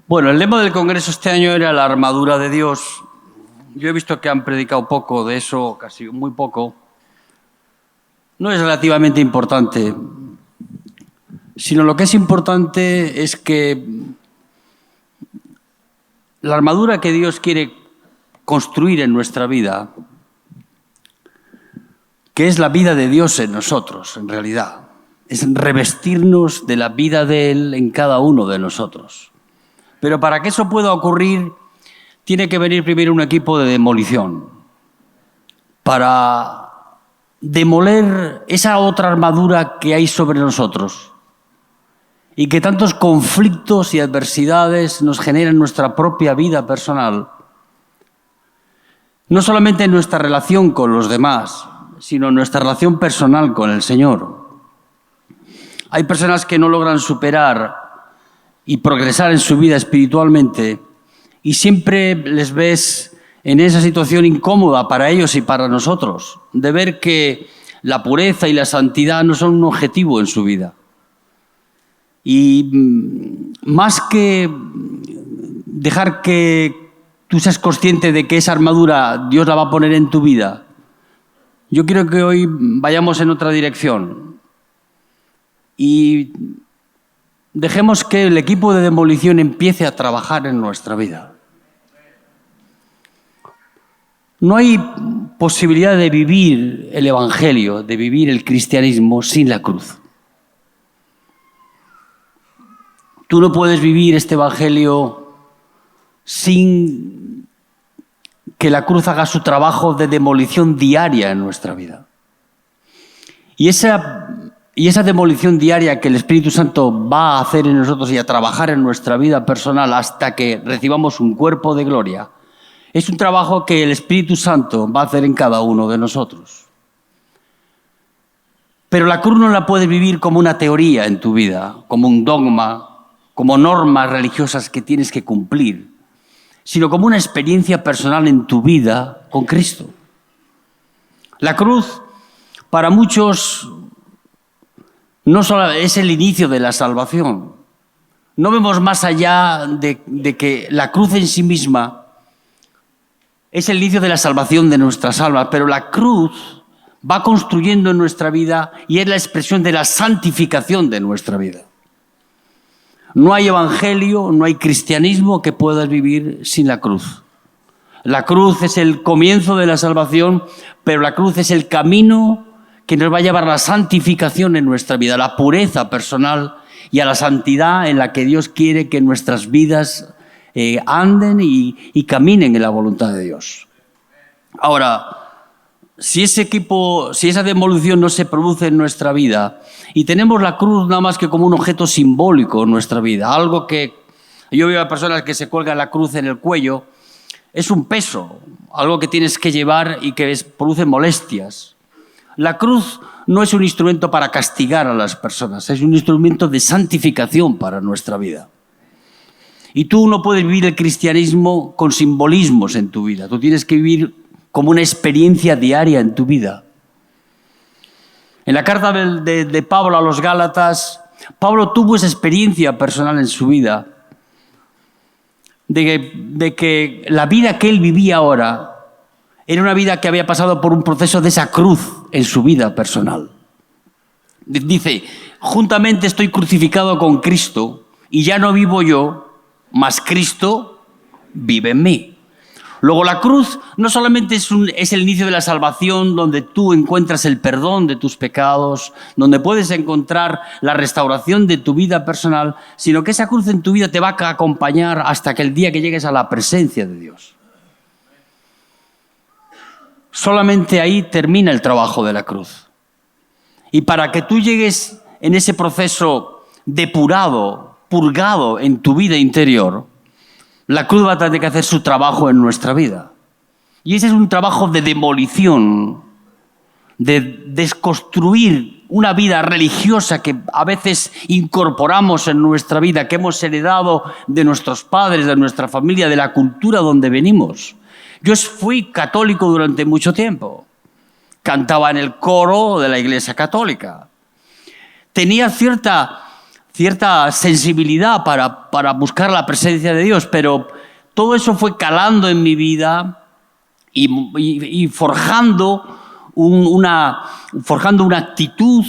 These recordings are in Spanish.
Bueno, el lema del Congreso este año era la armadura de Dios. Yo he visto que han predicado poco de eso, casi muy poco. No es relativamente importante, sino lo que es importante es que la armadura que Dios quiere construir en nuestra vida, que es la vida de Dios en nosotros, en realidad, es revestirnos de la vida de Él en cada uno de nosotros. Pero para que eso pueda ocurrir, tiene que venir primero un equipo de demolición para demoler esa otra armadura que hay sobre nosotros y que tantos conflictos y adversidades nos generan en nuestra propia vida personal, no solamente en nuestra relación con los demás, sino en nuestra relación personal con el Señor. Hay personas que no logran superar y progresar en su vida espiritualmente y siempre les ves en esa situación incómoda para ellos y para nosotros, de ver que la pureza y la santidad no son un objetivo en su vida. Y más que dejar que tú seas consciente de que esa armadura Dios la va a poner en tu vida, yo quiero que hoy vayamos en otra dirección y dejemos que el equipo de demolición empiece a trabajar en nuestra vida. No hay posibilidad de vivir el Evangelio, de vivir el cristianismo sin la cruz. Tú no puedes vivir este Evangelio sin que la cruz haga su trabajo de demolición diaria en nuestra vida. Y esa demolición diaria que el Espíritu Santo va a hacer en nosotros y a trabajar en nuestra vida personal hasta que recibamos un cuerpo de gloria, es un trabajo que el Espíritu Santo va a hacer en cada uno de nosotros. Pero la cruz no la puedes vivir como una teoría en tu vida, como un dogma, como normas religiosas que tienes que cumplir, sino como una experiencia personal en tu vida con Cristo. La cruz, para muchos, no solo es el inicio de la salvación. No vemos más allá de que la cruz en sí misma es el inicio de la salvación de nuestras almas, pero la cruz va construyendo en nuestra vida y es la expresión de la santificación de nuestra vida. No hay evangelio, no hay cristianismo que puedas vivir sin la cruz. La cruz es el comienzo de la salvación, pero la cruz es el camino que nos va a llevar a la santificación en nuestra vida, a la pureza personal y a la santidad en la que Dios quiere que nuestras vidas anden y caminen en la voluntad de Dios. Ahora, si esa demolición no se produce en nuestra vida y tenemos la cruz nada más que como un objeto simbólico en nuestra vida, algo que yo veo a personas que se cuelgan la cruz en el cuello, es un peso, algo que tienes que llevar y que produce molestias. La cruz no es un instrumento para castigar a las personas, es un instrumento de santificación para nuestra vida. Y tú no puedes vivir el cristianismo con simbolismos en tu vida, tú tienes que vivir como una experiencia diaria en tu vida. En la carta de Pablo a los Gálatas, Pablo tuvo esa experiencia personal en su vida de que la vida que él vivía ahora era una vida que había pasado por un proceso de esa cruz en su vida personal. Dice, juntamente estoy crucificado con Cristo y ya no vivo yo, mas Cristo vive en mí. Luego la cruz no solamente es el inicio de la salvación donde tú encuentras el perdón de tus pecados, donde puedes encontrar la restauración de tu vida personal, sino que esa cruz en tu vida te va a acompañar hasta que el día que llegues a la presencia de Dios. Solamente ahí termina el trabajo de la cruz. Y para que tú llegues en ese proceso depurado, purgado en tu vida interior, la cruz va a tener que hacer su trabajo en nuestra vida. Y ese es un trabajo de demolición, de desconstruir una vida religiosa que a veces incorporamos en nuestra vida, que hemos heredado de nuestros padres, de nuestra familia, de la cultura donde venimos. Yo fui católico durante mucho tiempo. Cantaba en el coro de la Iglesia Católica. Tenía cierta cierta sensibilidad para buscar la presencia de Dios, pero todo eso fue calando en mi vida y forjando una actitud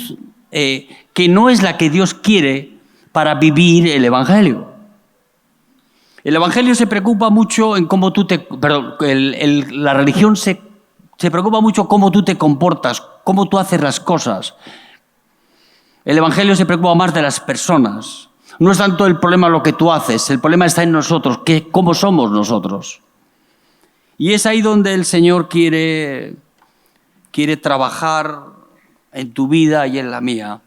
que no es la que Dios quiere para vivir el Evangelio. El Evangelio se preocupa mucho en cómo tú te... Perdón, la religión se preocupa mucho cómo tú te comportas, cómo tú haces las cosas. El Evangelio se preocupa más de las personas. No es tanto el problema lo que tú haces, el problema está en nosotros, cómo somos nosotros. Y es ahí donde el Señor quiere trabajar en tu vida y en la mía,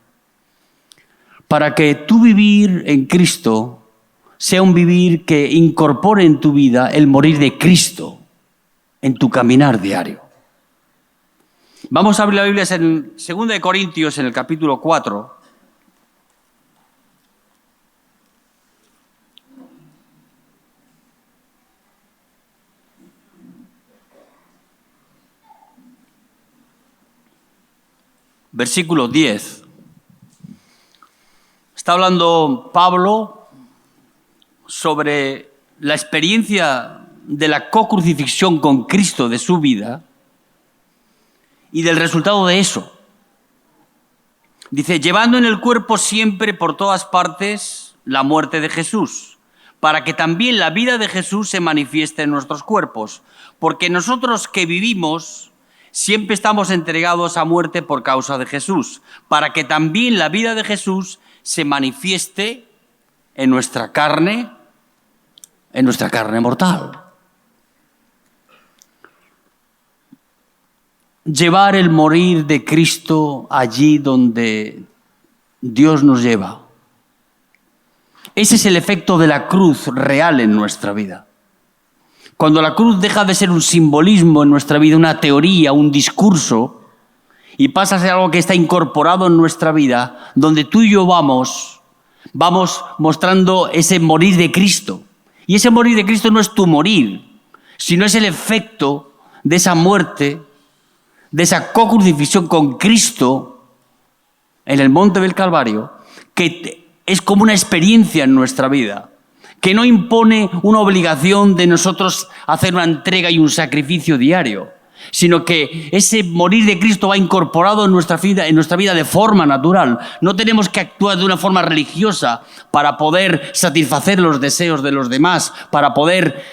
para que tu vivir en Cristo sea un vivir que incorpore en tu vida el morir de Cristo en tu caminar diario. Vamos a abrir la Biblia en 2 Corintios, en el capítulo 4. Versículo 10. Está hablando Pablo sobre la experiencia de la co-crucifixión con Cristo de su vida y del resultado de eso. Dice, llevando en el cuerpo siempre por todas partes la muerte de Jesús, para que también la vida de Jesús se manifieste en nuestros cuerpos. Porque nosotros que vivimos siempre estamos entregados a muerte por causa de Jesús, para que también la vida de Jesús se manifieste en nuestra carne mortal. Llevar el morir de Cristo allí donde Dios nos lleva. Ese es el efecto de la cruz real en nuestra vida. Cuando la cruz deja de ser un simbolismo en nuestra vida, una teoría, un discurso, y pasa a ser algo que está incorporado en nuestra vida, donde tú y yo vamos mostrando ese morir de Cristo. Y ese morir de Cristo no es tu morir, sino es el efecto de esa muerte, de esa co-crucifixión con Cristo en el monte del Calvario, que es como una experiencia en nuestra vida, que no impone una obligación de nosotros hacer una entrega y un sacrificio diario, sino que ese morir de Cristo va incorporado en nuestra vida de forma natural. No tenemos que actuar de una forma religiosa para poder satisfacer los deseos de los demás, para poder,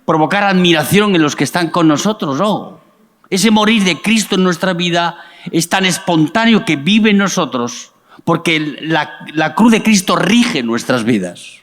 provocar admiración en los que están con nosotros. No. Ese morir de Cristo en nuestra vida es tan espontáneo que vive en nosotros, porque la cruz de Cristo rige nuestras vidas.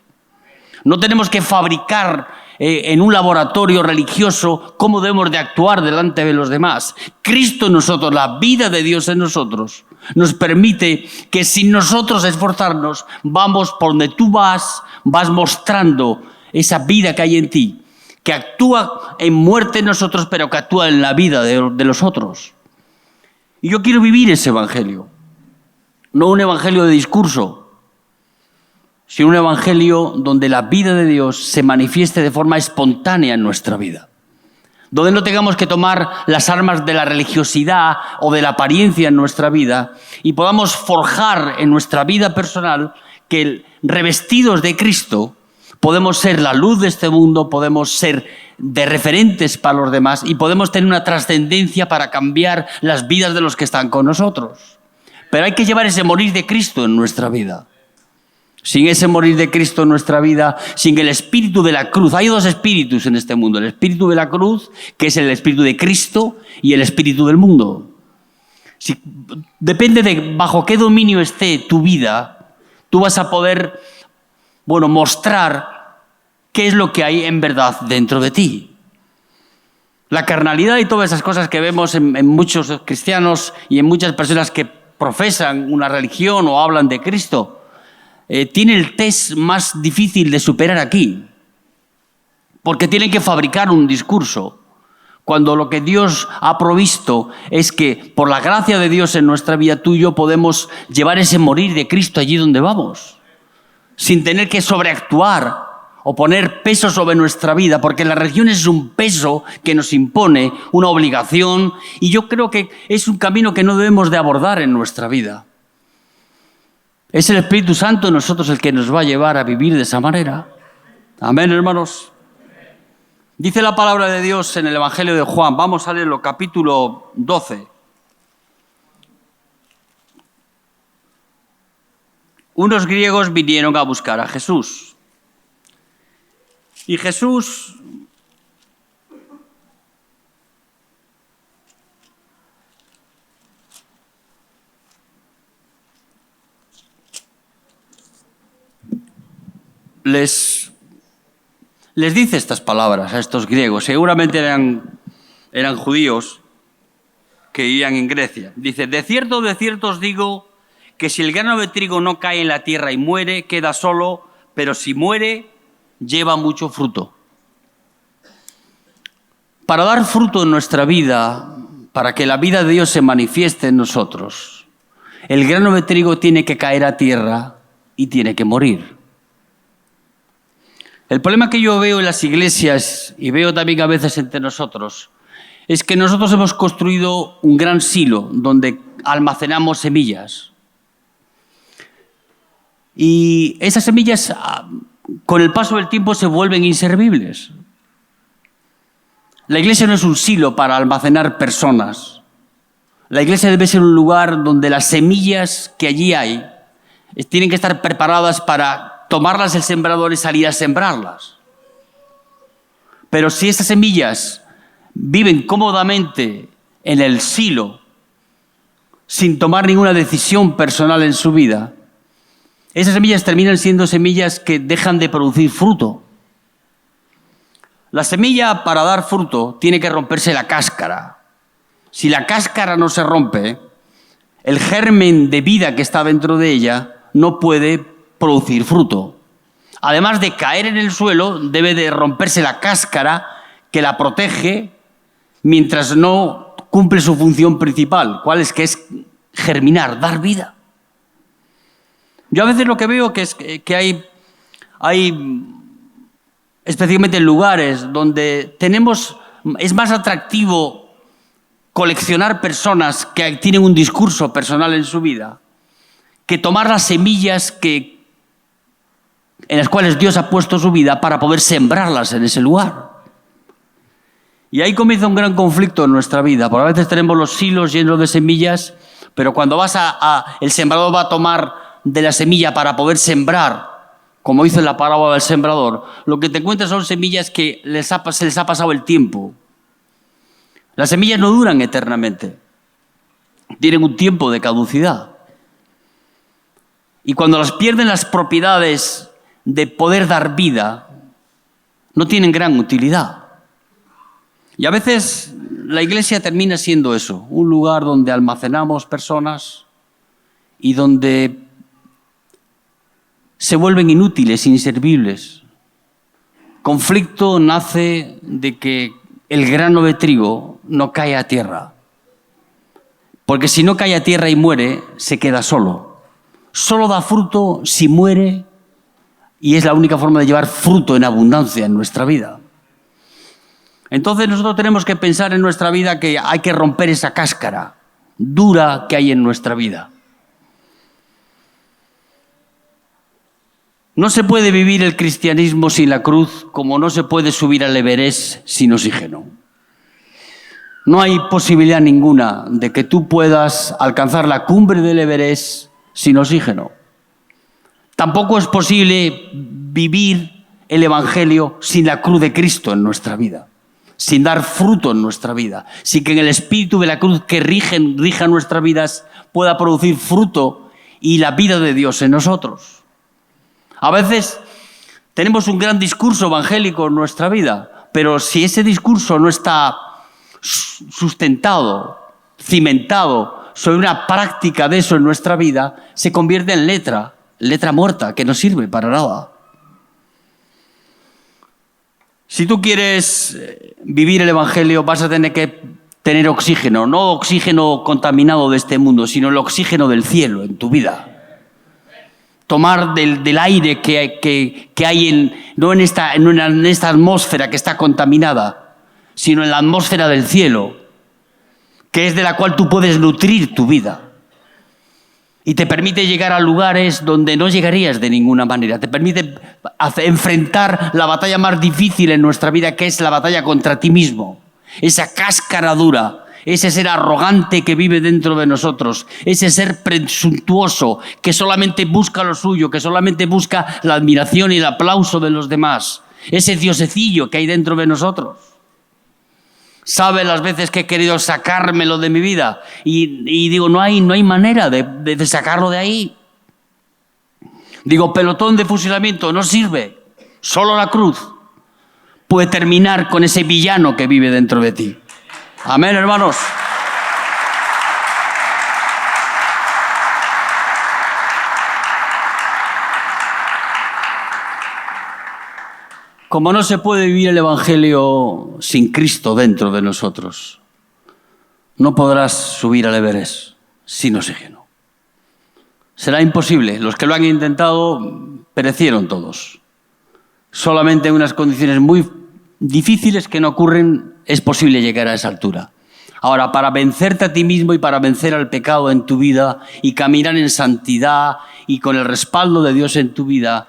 No tenemos que fabricar en un laboratorio religioso cómo debemos de actuar delante de los demás. Cristo en nosotros, la vida de Dios en nosotros, nos permite que sin nosotros esforzarnos, vamos por donde tú vas mostrando esa vida que hay en ti, que actúa en muerte en nosotros, pero que actúa en la vida de los otros. Y yo quiero vivir ese evangelio, no un evangelio de discurso, sino un evangelio donde la vida de Dios se manifieste de forma espontánea en nuestra vida. Donde no tengamos que tomar las armas de la religiosidad o de la apariencia en nuestra vida y podamos forjar en nuestra vida personal que, revestidos de Cristo, podemos ser la luz de este mundo, podemos ser de referentes para los demás y podemos tener una trascendencia para cambiar las vidas de los que están con nosotros. Pero hay que llevar ese morir de Cristo en nuestra vida. Sin ese morir de Cristo en nuestra vida, sin el espíritu de la cruz. Hay dos espíritus en este mundo. El espíritu de la cruz, que es el espíritu de Cristo, y el espíritu del mundo. Depende de bajo qué dominio esté tu vida, tú vas a poder, mostrar qué es lo que hay en verdad dentro de ti. La carnalidad y todas esas cosas que vemos en muchos cristianos y en muchas personas que profesan una religión o hablan de Cristo, tiene el test más difícil de superar aquí, porque tienen que fabricar un discurso, cuando lo que Dios ha provisto es que por la gracia de Dios en nuestra vida, tú y yo podemos llevar ese morir de Cristo allí donde vamos, sin tener que sobreactuar o poner peso sobre nuestra vida, porque la religión es un peso que nos impone, una obligación, y yo creo que es un camino que no debemos de abordar en nuestra vida. Es el Espíritu Santo en nosotros el que nos va a llevar a vivir de esa manera. Amén, hermanos. Dice la palabra de Dios en el Evangelio de Juan. Vamos a leerlo, capítulo 12. Unos griegos vinieron a buscar a Jesús. Y Jesús les dice estas palabras a estos griegos. Seguramente eran judíos que vivían en Grecia. Dice, de cierto os digo que si el grano de trigo no cae en la tierra y muere, queda solo, pero si muere, lleva mucho fruto. Para dar fruto en nuestra vida, para que la vida de Dios se manifieste en nosotros, el grano de trigo tiene que caer a tierra y tiene que morir. El problema que yo veo en las iglesias, y veo también a veces entre nosotros, es que nosotros hemos construido un gran silo donde almacenamos semillas. Y esas semillas, con el paso del tiempo, se vuelven inservibles. La iglesia no es un silo para almacenar personas. La iglesia debe ser un lugar donde las semillas que allí hay tienen que estar preparadas para tomarlas el sembrador y salir a sembrarlas. Pero si esas semillas viven cómodamente en el silo, sin tomar ninguna decisión personal en su vida, esas semillas terminan siendo semillas que dejan de producir fruto. La semilla, para dar fruto, tiene que romperse la cáscara. Si la cáscara no se rompe, el germen de vida que está dentro de ella no puede producir fruto. Además de caer en el suelo, debe de romperse la cáscara que la protege mientras no cumple su función principal. ¿Cuál es? Que es germinar, dar vida. Yo a veces lo que veo es que hay especialmente en lugares donde es más atractivo coleccionar personas que tienen un discurso personal en su vida que tomar las semillas en las cuales Dios ha puesto su vida para poder sembrarlas en ese lugar. Y ahí comienza un gran conflicto en nuestra vida, porque a veces tenemos los silos llenos de semillas, pero cuando el sembrador va a tomar de la semilla para poder sembrar, como dice la parábola del sembrador, lo que te encuentras son semillas que se les ha pasado el tiempo. Las semillas no duran eternamente, tienen un tiempo de caducidad. Y cuando las pierden las propiedades de poder dar vida, no tienen gran utilidad. Y a veces la iglesia termina siendo eso, un lugar donde almacenamos personas y donde se vuelven inútiles, inservibles. Conflicto nace de que el grano de trigo no cae a tierra. Porque si no cae a tierra y muere, se queda solo. Solo da fruto si muere, y es la única forma de llevar fruto en abundancia en nuestra vida. Entonces nosotros tenemos que pensar en nuestra vida que hay que romper esa cáscara dura que hay en nuestra vida. No se puede vivir el cristianismo sin la cruz, como no se puede subir al Everest sin oxígeno. No hay posibilidad ninguna de que tú puedas alcanzar la cumbre del Everest sin oxígeno. Tampoco es posible vivir el Evangelio sin la cruz de Cristo en nuestra vida, sin dar fruto en nuestra vida, sin que en el espíritu de la cruz que rija nuestras vidas pueda producir fruto y la vida de Dios en nosotros. A veces tenemos un gran discurso evangélico en nuestra vida, pero si ese discurso no está sustentado, cimentado sobre una práctica de eso en nuestra vida, se convierte en letra muerta, que no sirve para nada. Si tú quieres vivir el Evangelio, vas a tener que tener oxígeno, no oxígeno contaminado de este mundo, sino el oxígeno del cielo en tu vida. Tomar del aire que hay no en esta atmósfera que está contaminada, sino en la atmósfera del cielo, que es de la cual tú puedes nutrir tu vida. Y te permite llegar a lugares donde no llegarías de ninguna manera. Te permite enfrentar la batalla más difícil en nuestra vida, que es la batalla contra ti mismo. Esa cáscara dura, ese ser arrogante que vive dentro de nosotros, ese ser presuntuoso que solamente busca lo suyo, que solamente busca la admiración y el aplauso de los demás. Ese diosecillo que hay dentro de nosotros. Sabe las veces que he querido sacármelo de mi vida y digo, no hay manera de sacarlo de ahí. Digo, pelotón de fusilamiento, no sirve. Solo la cruz puede terminar con ese villano que vive dentro de ti. Amén, hermanos. Como no se puede vivir el Evangelio sin Cristo dentro de nosotros, no podrás subir al Everest sin oxígeno. Será imposible. Los que lo han intentado perecieron todos. Solamente en unas condiciones muy difíciles que no ocurren es posible llegar a esa altura. Ahora, para vencerte a ti mismo y para vencer al pecado en tu vida y caminar en santidad y con el respaldo de Dios en tu vida,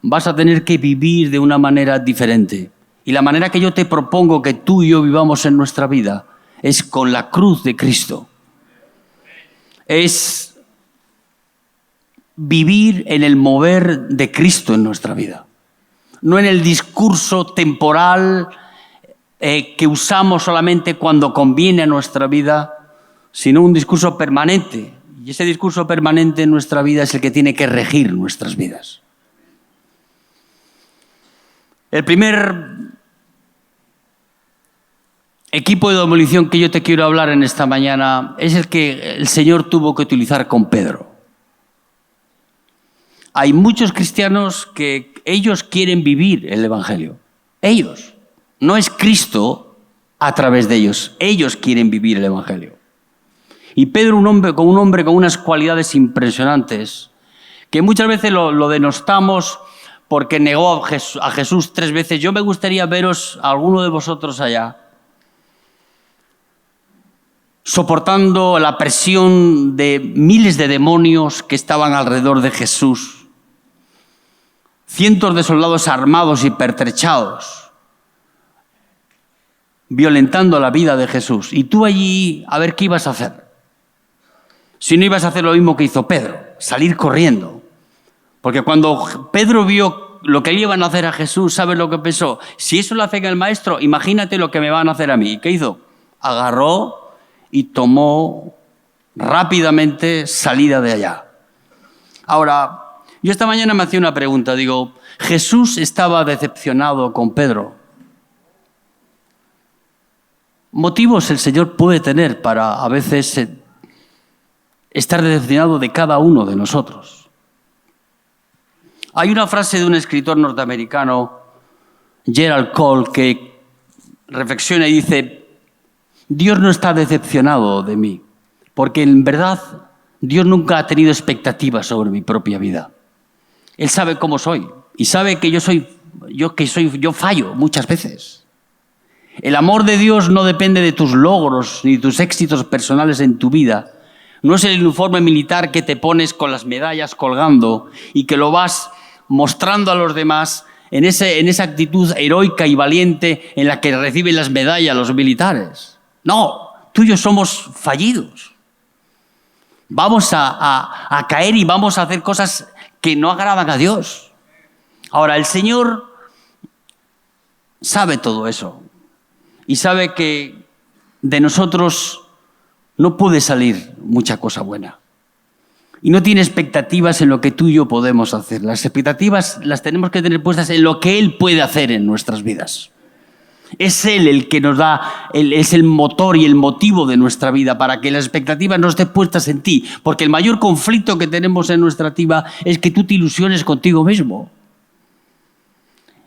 vas a tener que vivir de una manera diferente. Y la manera que yo te propongo que tú y yo vivamos en nuestra vida es con la cruz de Cristo. Es vivir en el mover de Cristo en nuestra vida. No en el discurso temporal que usamos solamente cuando conviene a nuestra vida, sino un discurso permanente. Y ese discurso permanente en nuestra vida es el que tiene que regir nuestras vidas. El primer equipo de demolición que yo te quiero hablar en esta mañana es el que el Señor tuvo que utilizar con Pedro. Hay muchos cristianos que ellos quieren vivir el Evangelio. Ellos. No es Cristo a través de ellos. Ellos quieren vivir el Evangelio. Y Pedro, un hombre con unas cualidades impresionantes, que muchas veces lo denostamos porque negó a Jesús 3 veces. Yo me gustaría veros a alguno de vosotros allá, soportando la presión de miles de demonios que estaban alrededor de Jesús, cientos de soldados armados y pertrechados, violentando la vida de Jesús. Y tú allí, a ver qué ibas a hacer. Si no ibas a hacer lo mismo que hizo Pedro, salir corriendo. Porque cuando Pedro vio lo que le iban a hacer a Jesús, ¿sabes lo que pensó? Si eso lo hacen al maestro, imagínate lo que me van a hacer a mí. ¿Y qué hizo? Agarró y tomó rápidamente salida de allá. Ahora, yo esta mañana me hacía una pregunta. Digo, ¿Jesús estaba decepcionado con Pedro? Motivos el Señor puede tener para a veces estar decepcionado de cada uno de nosotros. Hay una frase de un escritor norteamericano, Gerald Cole, que reflexiona y dice: Dios no está decepcionado de mí, porque en verdad Dios nunca ha tenido expectativas sobre mi propia vida. Él sabe cómo soy y sabe que yo fallo muchas veces. El amor de Dios no depende de tus logros ni de tus éxitos personales en tu vida. No es el uniforme militar que te pones con las medallas colgando y que lo vas mostrando a los demás en esa actitud heroica y valiente en la que reciben las medallas los militares. No, tú y yo somos fallidos. Vamos a caer y vamos a hacer cosas que no agradan a Dios. Ahora, el Señor sabe todo eso y sabe que de nosotros no puede salir mucha cosa buena. Y no tiene expectativas en lo que tú y yo podemos hacer. Las expectativas las tenemos que tener puestas en lo que Él puede hacer en nuestras vidas. Es Él el que nos da, es el motor y el motivo de nuestra vida para que las expectativas no estén puestas en ti. Porque el mayor conflicto que tenemos en nuestra vida es que tú te ilusiones contigo mismo.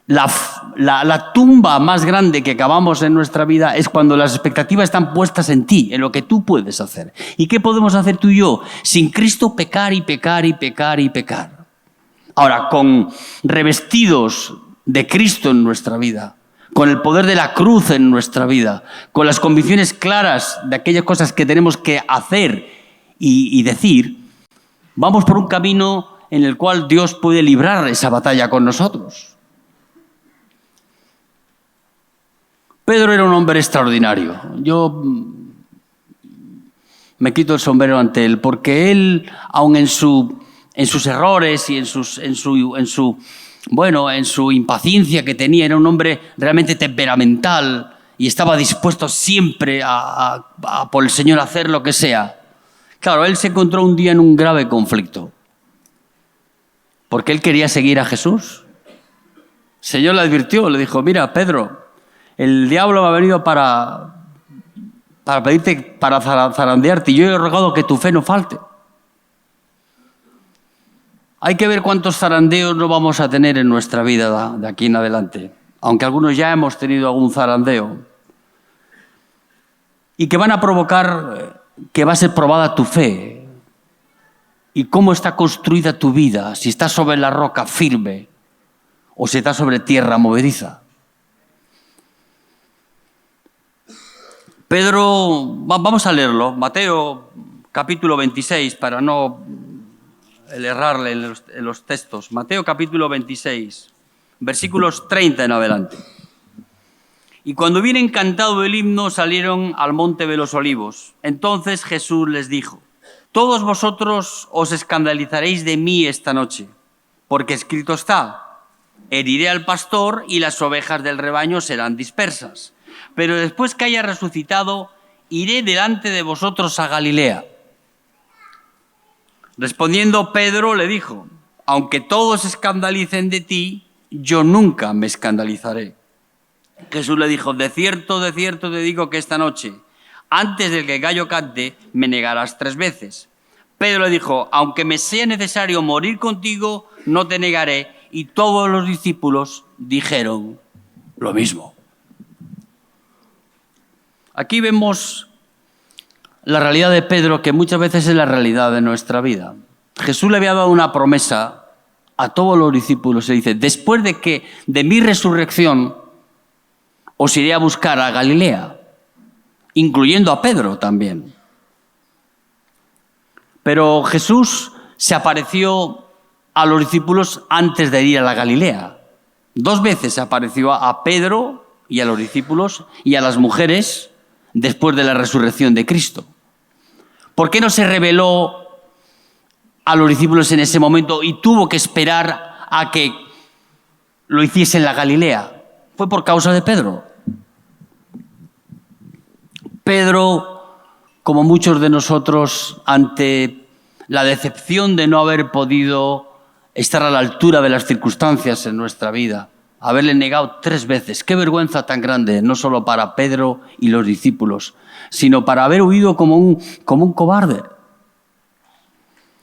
La tumba más grande que cavamos en nuestra vida es cuando las expectativas están puestas en ti, en lo que tú puedes hacer. ¿Y qué podemos hacer tú y yo? Sin Cristo pecar y pecar y pecar y pecar. Ahora, con revestidos de Cristo en nuestra vida, con el poder de la cruz en nuestra vida, con las convicciones claras de aquellas cosas que tenemos que hacer y decir, Vamos por un camino en el cual Dios puede librar esa batalla con nosotros. Pedro era un hombre extraordinario. Yo me quito el sombrero ante él, porque él, aun en sus errores y en su impaciencia que tenía, era un hombre realmente temperamental y estaba dispuesto siempre a por el Señor a hacer lo que sea. Claro, él se encontró un día en un grave conflicto, porque él quería seguir a Jesús. El Señor le advirtió, le dijo: mira, Pedro, el diablo ha venido para pedirte, para zarandearte, y yo he rogado que tu fe no falte. Hay que ver cuántos zarandeos no vamos a tener en nuestra vida de aquí en adelante, aunque algunos ya hemos tenido algún zarandeo, y que van a provocar que va a ser probada tu fe y cómo está construida tu vida, si estás sobre la roca firme o si estás sobre tierra movediza. Pedro, vamos a leerlo, Mateo capítulo 26, para no errarle en los textos. Mateo capítulo 26, versículos 30 en adelante. Y cuando hubieron cantado el himno, salieron al monte de los olivos. Entonces Jesús les dijo: todos vosotros os escandalizaréis de mí esta noche, porque escrito está: heriré al pastor y las ovejas del rebaño serán dispersas. Pero después que haya resucitado, iré delante de vosotros a Galilea. Respondiendo Pedro le dijo: aunque todos se escandalicen de ti, yo nunca me escandalizaré. Jesús le dijo: de cierto te digo que esta noche, antes de que el gallo cante, me negarás 3 veces. Pedro le dijo: aunque me sea necesario morir contigo, no te negaré. Y todos los discípulos dijeron lo mismo. Aquí vemos la realidad de Pedro, que muchas veces es la realidad de nuestra vida. Jesús le había dado una promesa a todos los discípulos. Se dice: después de mi resurrección, os iré a buscar a Galilea, incluyendo a Pedro también. Pero Jesús se apareció a los discípulos antes de ir a la Galilea. 2 veces se apareció a Pedro y a los discípulos y a las mujeres después de la resurrección de Cristo. ¿Por qué no se reveló a los discípulos en ese momento y tuvo que esperar a que lo hiciese en la Galilea? Fue por causa de Pedro. Pedro, como muchos de nosotros, ante la decepción de no haber podido estar a la altura de las circunstancias en nuestra vida, haberle negado 3 veces. Qué vergüenza tan grande, no solo para Pedro y los discípulos, sino para haber huido como un cobarde.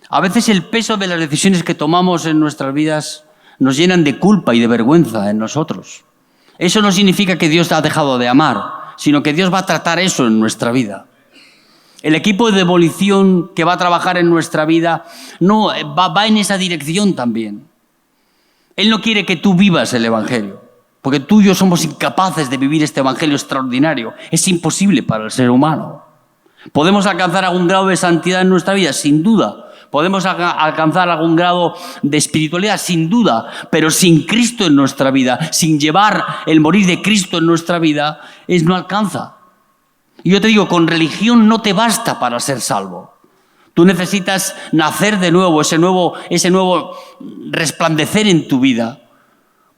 A veces el peso de las decisiones que tomamos en nuestras vidas nos llenan de culpa y de vergüenza en nosotros. Eso no significa que Dios te ha dejado de amar, sino que Dios va a tratar eso en nuestra vida. El equipo de demolición que va a trabajar en nuestra vida no va en esa dirección también. Él no quiere que tú vivas el Evangelio, porque tú y yo somos incapaces de vivir este Evangelio extraordinario. Es imposible para el ser humano. ¿Podemos alcanzar algún grado de santidad en nuestra vida? Sin duda. ¿Podemos alcanzar algún grado de espiritualidad? Sin duda. Pero sin Cristo en nuestra vida, sin llevar el morir de Cristo en nuestra vida, no alcanza. Y yo te digo, con religión no te basta para ser salvo. Tú necesitas nacer de nuevo, ese nuevo resplandecer en tu vida,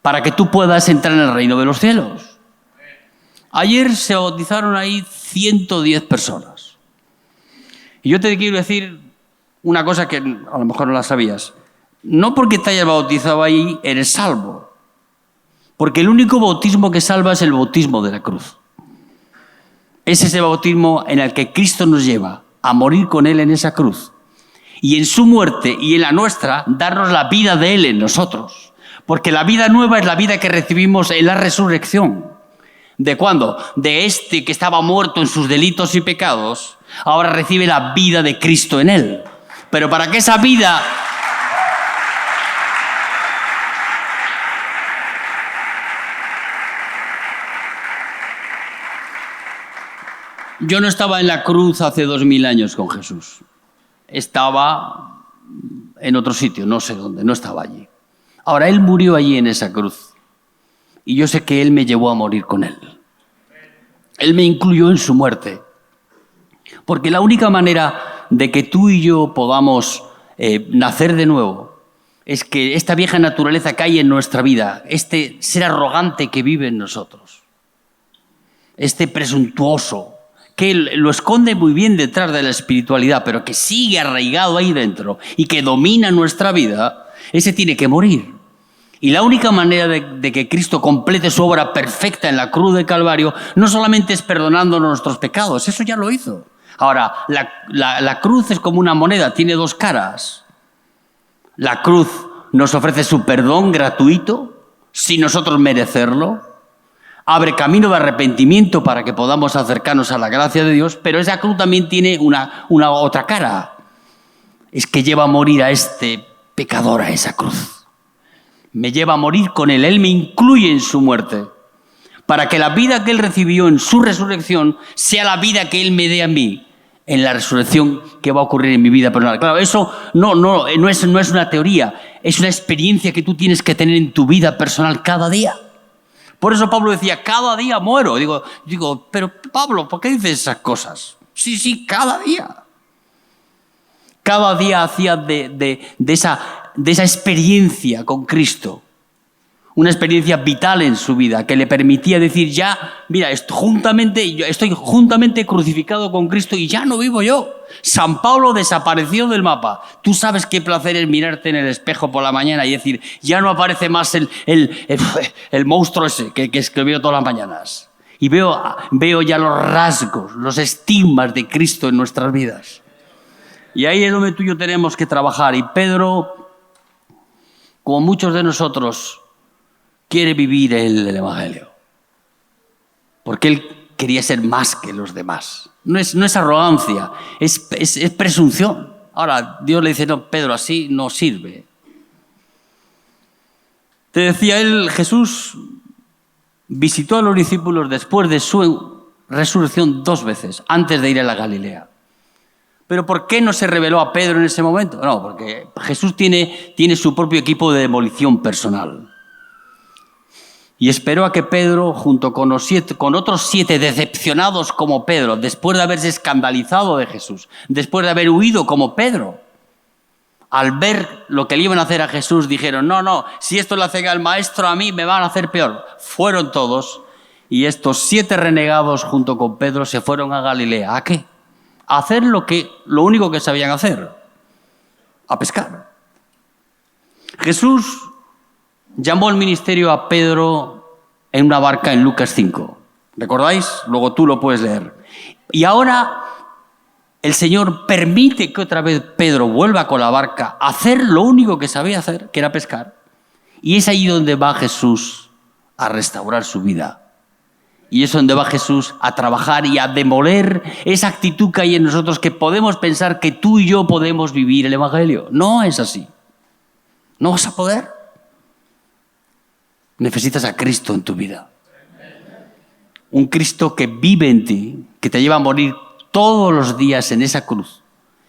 para que tú puedas entrar en el reino de los cielos. Ayer se bautizaron ahí 110 personas. Y yo te quiero decir una cosa que a lo mejor no la sabías. No porque te hayas bautizado ahí eres salvo. Porque el único bautismo que salva es el bautismo de la cruz. Es ese bautismo en el que Cristo nos lleva a morir con Él en esa cruz. Y en su muerte y en la nuestra, darnos la vida de Él en nosotros. Porque la vida nueva es la vida que recibimos en la resurrección. ¿De cuándo? De este que estaba muerto en sus delitos y pecados, ahora recibe la vida de Cristo en Él. Pero para que esa vida yo no estaba en la cruz hace 2000 años con Jesús. Estaba en otro sitio, no sé dónde, no estaba allí. Ahora, Él murió allí en esa cruz y yo sé que Él me llevó a morir con Él. Él me incluyó en su muerte. Porque la única manera de que tú y yo podamos nacer de nuevo es que esta vieja naturaleza que hay en nuestra vida, este ser arrogante que vive en nosotros, este presuntuoso, que lo esconde muy bien detrás de la espiritualidad, pero que sigue arraigado ahí dentro y que domina nuestra vida, ese tiene que morir. Y la única manera de que Cristo complete su obra perfecta en la cruz de Calvario no solamente es perdonándonos nuestros pecados, eso ya lo hizo. Ahora, la cruz es como una moneda, tiene dos caras. La cruz nos ofrece su perdón gratuito, sin nosotros merecerlo. Abre camino de arrepentimiento para que podamos acercarnos a la gracia de Dios, pero esa cruz también tiene una otra cara. Es que lleva a morir a este pecador a esa cruz. Me lleva a morir con Él. Él me incluye en su muerte para que la vida que Él recibió en su resurrección sea la vida que Él me dé a mí en la resurrección que va a ocurrir en mi vida personal. Claro, eso no es una teoría, es una experiencia que tú tienes que tener en tu vida personal cada día. Por eso Pablo decía, cada día muero. Digo, pero Pablo, ¿por qué dices esas cosas? Sí, cada día. Cada día hacía de esa experiencia con Cristo una experiencia vital en su vida que le permitía decir ya, mira, estoy juntamente crucificado con Cristo y ya no vivo yo. San Pablo desapareció del mapa. Tú sabes qué placer es mirarte en el espejo por la mañana y decir, ya no aparece más el monstruo ese que escribió todas las mañanas. Y veo ya los rasgos, los estigmas de Cristo en nuestras vidas. Y ahí es donde tú y yo tenemos que trabajar. Y Pedro, como muchos de nosotros, quiere vivir el Evangelio. Porque él quería ser más que los demás. No es arrogancia, es presunción. Ahora, Dios le dice, no, Pedro, así no sirve. Te decía él, Jesús visitó a los discípulos después de su resurrección 2 veces, antes de ir a la Galilea. ¿Pero por qué no se reveló a Pedro en ese momento? No, porque Jesús tiene su propio equipo de demolición personal. Y esperó a que Pedro, junto con otros 7 decepcionados como Pedro, después de haberse escandalizado de Jesús, después de haber huido como Pedro, al ver lo que le iban a hacer a Jesús, dijeron, no, si esto le hacen al maestro a mí, me van a hacer peor. Fueron todos, y estos 7 renegados junto con Pedro se fueron a Galilea. ¿A qué? A hacer lo único que sabían hacer, a pescar. Jesús llamó al ministerio a Pedro en una barca en Lucas 5. ¿Recordáis? Luego tú lo puedes leer. Y ahora el Señor permite que otra vez Pedro vuelva con la barca a hacer lo único que sabía hacer, que era pescar. Y es ahí donde va Jesús a restaurar su vida. Y es donde va Jesús a trabajar y a demoler esa actitud que hay en nosotros que podemos pensar que tú y yo podemos vivir el Evangelio. No es así. No vas a poder. Necesitas a Cristo en tu vida. Un Cristo que vive en ti, que te lleva a morir todos los días en esa cruz.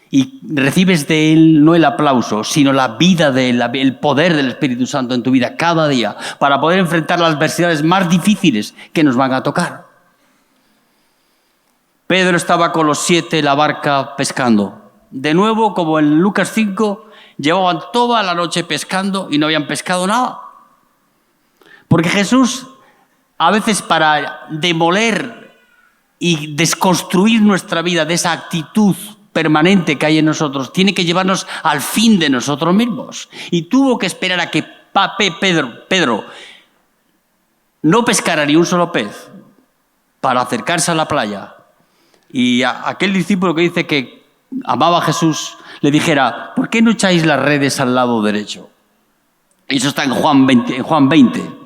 Y recibes de Él no el aplauso, sino la vida de Él, el poder del Espíritu Santo en tu vida cada día, para poder enfrentar las adversidades más difíciles que nos van a tocar. Pedro estaba con los 7 en la barca pescando. De nuevo, como en Lucas 5, llevaban toda la noche pescando y no habían pescado nada. Porque Jesús, a veces para demoler y desconstruir nuestra vida de esa actitud permanente que hay en nosotros, tiene que llevarnos al fin de nosotros mismos. Y tuvo que esperar a que Pedro no pescara ni un solo pez para acercarse a la playa. Y aquel discípulo que dice que amaba a Jesús le dijera, ¿por qué no echáis las redes al lado derecho? Y eso está en Juan 20.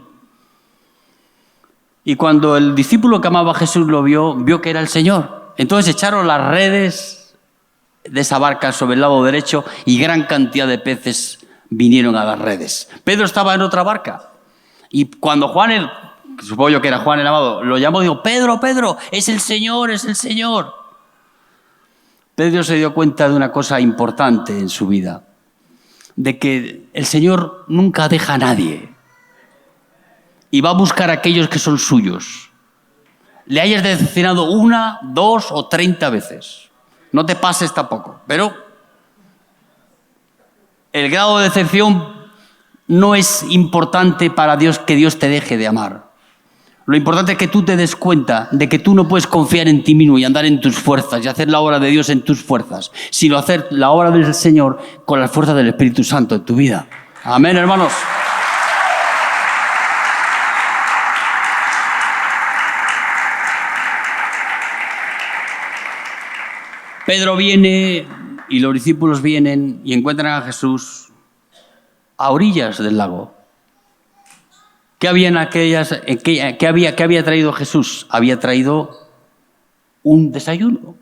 Y cuando el discípulo que amaba a Jesús lo vio que era el Señor. Entonces echaron las redes de esa barca sobre el lado derecho y gran cantidad de peces vinieron a las redes. Pedro estaba en otra barca. Y cuando Juan, supongo yo que era Juan el amado, lo llamó y dijo, Pedro, es el Señor, es el Señor. Pedro se dio cuenta de una cosa importante en su vida. de que el Señor nunca deja a nadie y va a buscar a aquellos que son suyos. Le hayas decepcionado 1, 2 o 30 veces. No te pases tampoco. Pero el grado de decepción no es importante para Dios, que Dios te deje de amar. Lo importante es que tú te des cuenta de que tú no puedes confiar en ti mismo y andar en tus fuerzas y hacer la obra de Dios en tus fuerzas, sino hacer la obra del Señor con las fuerzas del Espíritu Santo en tu vida. Amén, hermanos. Pedro viene y los discípulos vienen y encuentran a Jesús a orillas del lago. ¿Qué había traído Jesús? Había traído un desayuno,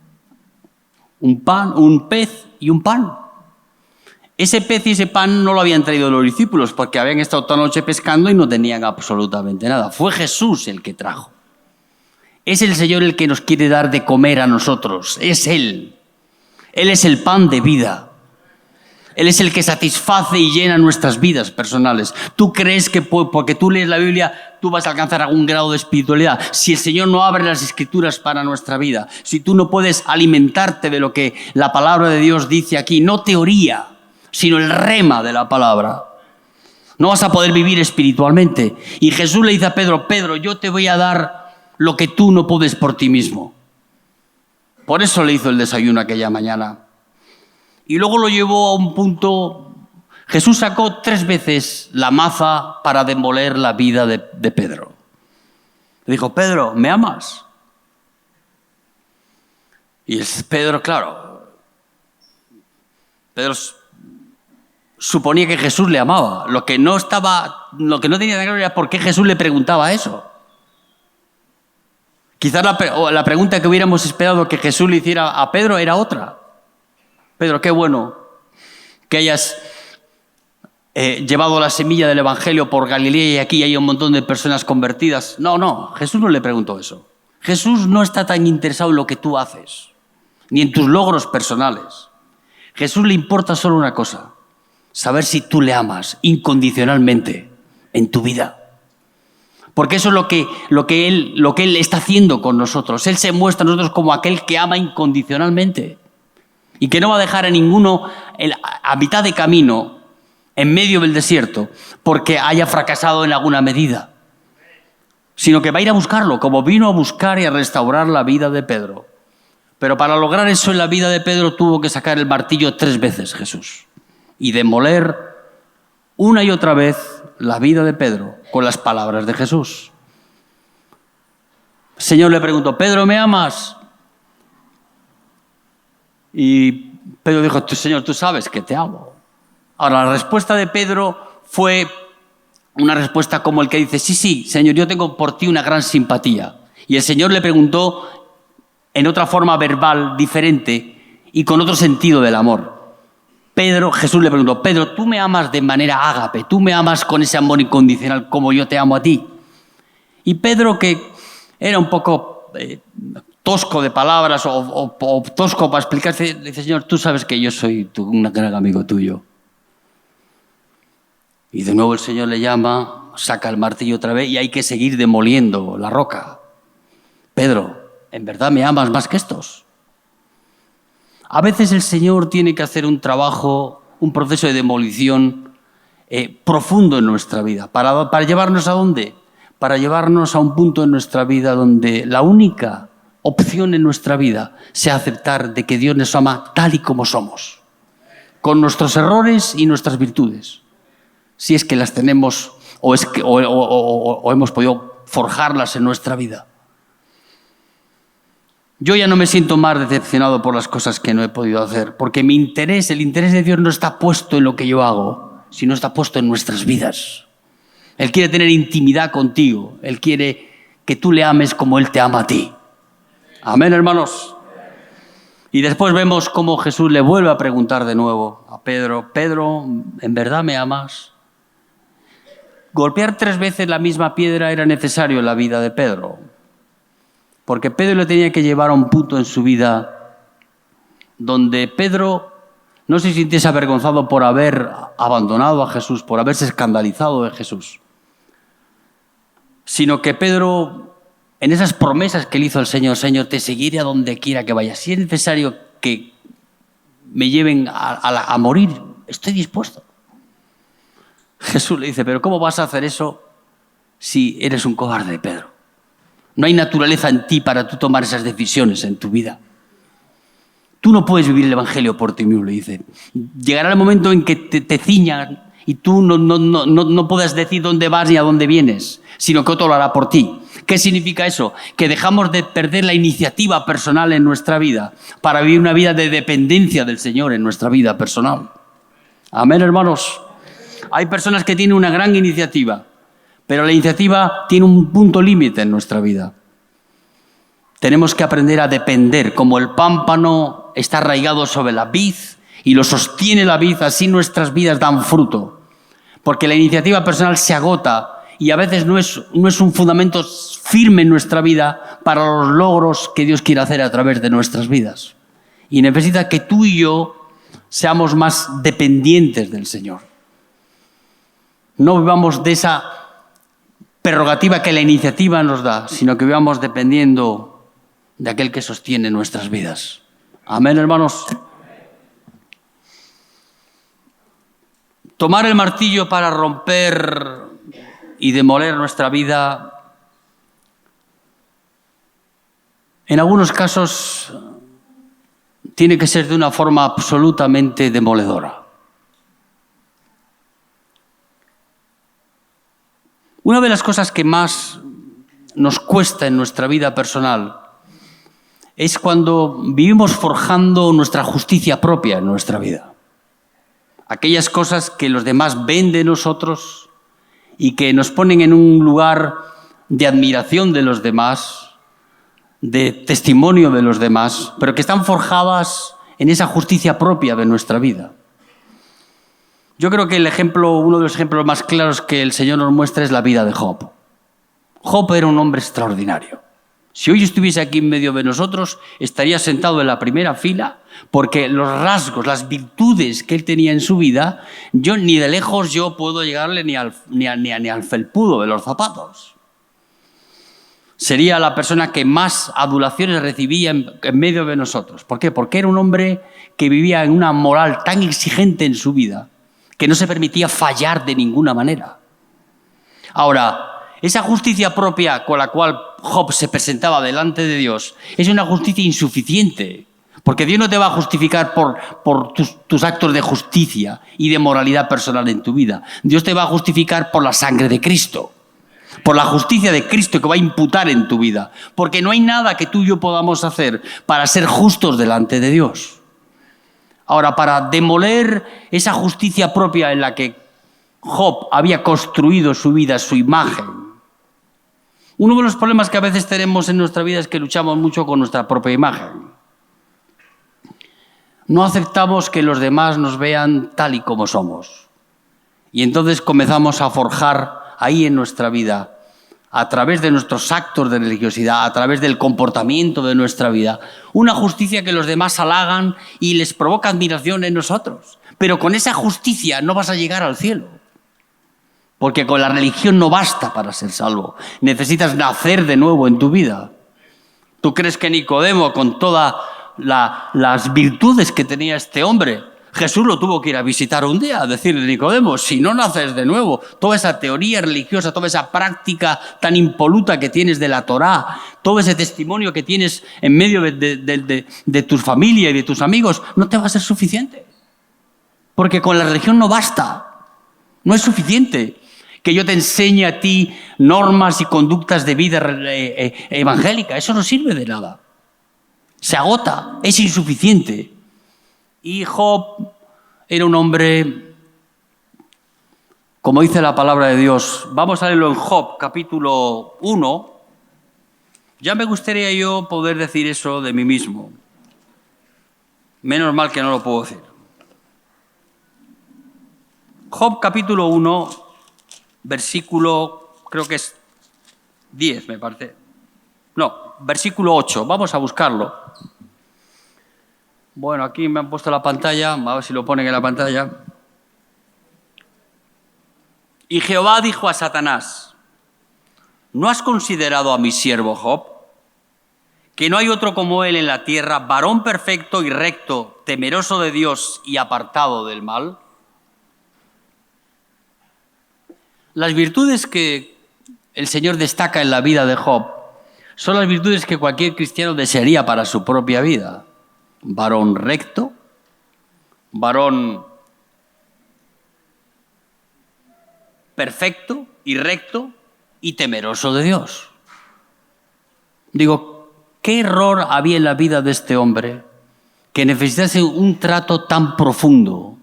un pez y un pan. Ese pez y ese pan no lo habían traído los discípulos porque habían estado toda la noche pescando y no tenían absolutamente nada. Fue Jesús el que trajo. Es el Señor el que nos quiere dar de comer a nosotros. Es Él. Él es el pan de vida. Él es el que satisface y llena nuestras vidas personales. ¿Tú crees que porque tú lees la Biblia tú vas a alcanzar algún grado de espiritualidad? Si el Señor no abre las Escrituras para nuestra vida, si tú no puedes alimentarte de lo que la palabra de Dios dice aquí, no teoría, sino el rema de la palabra, no vas a poder vivir espiritualmente. Y Jesús le dice a Pedro: Pedro, yo te voy a dar lo que tú no puedes por ti mismo. Por eso le hizo el desayuno aquella mañana. Y luego lo llevó a un punto. Jesús sacó 3 veces la maza para demoler la vida de Pedro. Le dijo: Pedro, ¿me amas? Y Pedro, claro, Pedro suponía que Jesús le amaba. Lo que no tenía de claro era por qué Jesús le preguntaba eso. Quizás la pregunta que hubiéramos esperado que Jesús le hiciera a Pedro era otra. Pedro, qué bueno que hayas llevado la semilla del Evangelio por Galilea y aquí hay un montón de personas convertidas. No, Jesús no le preguntó eso. Jesús no está tan interesado en lo que tú haces, ni en tus logros personales. Jesús le importa solo una cosa: saber si tú le amas incondicionalmente en tu vida. Porque eso es lo que Él está haciendo con nosotros. Él se muestra a nosotros como aquel que ama incondicionalmente y que no va a dejar a ninguno a mitad de camino, en medio del desierto, porque haya fracasado en alguna medida, sino que va a ir a buscarlo, como vino a buscar y a restaurar la vida de Pedro. Pero para lograr eso en la vida de Pedro tuvo que sacar el martillo 3 veces Jesús y demoler una y otra vez la vida de Pedro con las palabras de Jesús. El Señor le preguntó: Pedro, ¿me amas? Y Pedro dijo: Señor, tú sabes que te amo. Ahora, la respuesta de Pedro fue una respuesta como el que dice: sí, Señor, yo tengo por ti una gran simpatía. Y el Señor le preguntó en otra forma verbal diferente y con otro sentido del amor. Jesús le preguntó: Pedro, ¿tú me amas de manera ágape? ¿Tú me amas con ese amor incondicional como yo te amo a ti? Y Pedro, que era un poco tosco de palabras o tosco para explicarse, le dice: Señor, tú sabes que yo soy un gran amigo tuyo. Y de nuevo el Señor le llama, saca el martillo otra vez y hay que seguir demoliendo la roca. Pedro, ¿en verdad me amas más que estos? A veces el Señor tiene que hacer un trabajo, un proceso de demolición profundo en nuestra vida. ¿Para llevarnos a dónde? Para llevarnos a un punto en nuestra vida donde la única opción en nuestra vida sea aceptar de que Dios nos ama tal y como somos, con nuestros errores y nuestras virtudes, si es que las tenemos o hemos podido forjarlas en nuestra vida. Yo ya no me siento más decepcionado por las cosas que no he podido hacer, porque el interés de Dios no está puesto en lo que yo hago, sino está puesto en nuestras vidas. Él quiere tener intimidad contigo. Él quiere que tú le ames como Él te ama a ti. Amén, hermanos. Y después vemos cómo Jesús le vuelve a preguntar de nuevo a Pedro: Pedro, ¿en verdad me amas? Golpear 3 veces la misma piedra era necesario en la vida de Pedro, porque Pedro le tenía que llevar a un punto en su vida donde Pedro no se sintiese avergonzado por haber abandonado a Jesús, por haberse escandalizado de Jesús, sino que Pedro, en esas promesas que le hizo el Señor, Señor, te seguiré a donde quiera que vayas. Si es necesario que me lleven a morir, estoy dispuesto. Jesús le dice, pero ¿cómo vas a hacer eso si eres un cobarde, Pedro? No hay naturaleza en ti para tú tomar esas decisiones en tu vida. Tú no puedes vivir el Evangelio por ti mismo, le dice. Llegará el momento en que te ciñan y tú no puedas decir dónde vas ni a dónde vienes, sino que otro lo hará por ti. ¿Qué significa eso? Que dejamos de perder la iniciativa personal en nuestra vida para vivir una vida de dependencia del Señor en nuestra vida personal. Amén, hermanos. Hay personas que tienen una gran iniciativa, pero la iniciativa tiene un punto límite en nuestra vida. Tenemos que aprender a depender. Como el pámpano está arraigado sobre la vid y lo sostiene la vid, así nuestras vidas dan fruto. Porque la iniciativa personal se agota y a veces no es un fundamento firme en nuestra vida para los logros que Dios quiere hacer a través de nuestras vidas. Y necesita que tú y yo seamos más dependientes del Señor. No vivamos de esa prerrogativa que la iniciativa nos da, sino que vivamos dependiendo de aquel que sostiene nuestras vidas. Amén, hermanos. Tomar el martillo para romper y demoler nuestra vida, en algunos casos, tiene que ser de una forma absolutamente demoledora. Una de las cosas que más nos cuesta en nuestra vida personal es cuando vivimos forjando nuestra justicia propia en nuestra vida. Aquellas cosas que los demás ven de nosotros y que nos ponen en un lugar de admiración de los demás, de testimonio de los demás, pero que están forjadas en esa justicia propia de nuestra vida. Yo creo que uno de los ejemplos más claros que el Señor nos muestra es la vida de Job. Job era un hombre extraordinario. Si hoy estuviese aquí en medio de nosotros, estaría sentado en la primera fila, porque los rasgos, las virtudes que él tenía en su vida, yo ni de lejos puedo llegarle ni al felpudo de los zapatos. Sería la persona que más adulaciones recibía en medio de nosotros. ¿Por qué? Porque era un hombre que vivía en una moral tan exigente en su vida que no se permitía fallar de ninguna manera. Ahora, esa justicia propia con la cual Job se presentaba delante de Dios es una justicia insuficiente, porque Dios no te va a justificar por tus actos de justicia y de moralidad personal en tu vida. Dios te va a justificar por la sangre de Cristo, por la justicia de Cristo que va a imputar en tu vida, porque no hay nada que tú y yo podamos hacer para ser justos delante de Dios. Ahora, para demoler esa justicia propia en la que Job había construido su vida, su imagen, uno de los problemas que a veces tenemos en nuestra vida es que luchamos mucho con nuestra propia imagen. No aceptamos que los demás nos vean tal y como somos. Y entonces comenzamos a forjar ahí en nuestra vida, a través de nuestros actos de religiosidad, a través del comportamiento de nuestra vida, una justicia que los demás halagan y les provoca admiración en nosotros. Pero con esa justicia no vas a llegar al cielo. Porque con la religión no basta para ser salvo. Necesitas nacer de nuevo en tu vida. ¿Tú crees que Nicodemo, con todas las virtudes que tenía este hombre, Jesús lo tuvo que ir a visitar un día, a decirle, Nicodemo, si no naces de nuevo, toda esa teoría religiosa, toda esa práctica tan impoluta que tienes de la Torá, todo ese testimonio que tienes en medio de tu familia y de tus amigos, no te va a ser suficiente? Porque con la religión no basta, no es suficiente que yo te enseñe a ti normas y conductas de vida evangélica. Eso no sirve de nada. Se agota, es insuficiente. Y Job era un hombre, como dice la palabra de Dios. Vamos a leerlo en Job, capítulo 1. Ya me gustaría yo poder decir eso de mí mismo. Menos mal que no lo puedo decir. Job, capítulo 1, versículo, creo que es 10, me parece. No, versículo 8. Vamos a buscarlo. Bueno, aquí me han puesto la pantalla, a ver si lo ponen en la pantalla. Y Jehová dijo a Satanás: ¿no has considerado a mi siervo Job? Que no hay otro como él en la tierra, varón perfecto y recto, temeroso de Dios y apartado del mal. Las virtudes que el Señor destaca en la vida de Job son las virtudes que cualquier cristiano desearía para su propia vida. Varón recto, varón perfecto y recto y temeroso de Dios. Digo, ¿qué error había en la vida de este hombre que necesitase un trato tan profundo?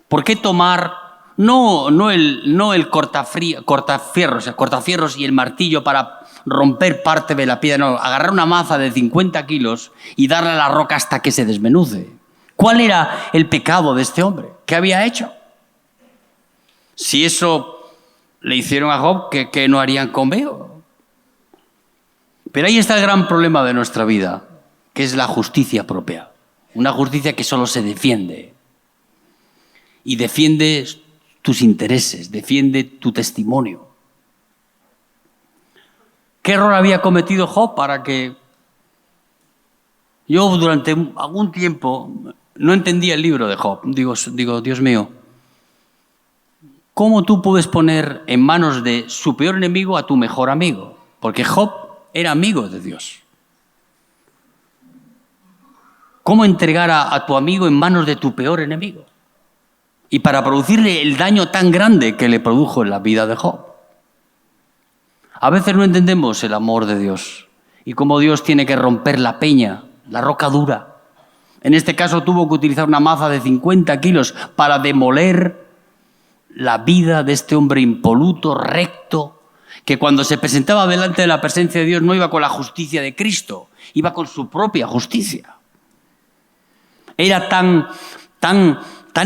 ¿Por qué tomar no el cortafierros y el martillo para romper parte de la piedra? No, agarrar una maza de 50 kilos y darle a la roca hasta que se desmenuce. ¿Cuál era el pecado de este hombre? ¿Qué había hecho? Si eso le hicieron a Job, ¿qué no harían conmigo? Pero ahí está el gran problema de nuestra vida, que es la justicia propia. Una justicia que solo se defiende. Y defiende tus intereses, defiende tu testimonio. ¿Qué error había cometido Job para que... Yo durante algún tiempo no entendía el libro de Job. Digo, Dios mío, ¿cómo tú puedes poner en manos de su peor enemigo a tu mejor amigo? Porque Job era amigo de Dios. ¿Cómo entregar a tu amigo en manos de tu peor enemigo? Y para producirle el daño tan grande que le produjo en la vida de Job. A veces no entendemos el amor de Dios y cómo Dios tiene que romper la peña, la roca dura. En este caso tuvo que utilizar una maza de 50 kilos para demoler la vida de este hombre impoluto, recto, que cuando se presentaba delante de la presencia de Dios no iba con la justicia de Cristo, iba con su propia justicia. Era tan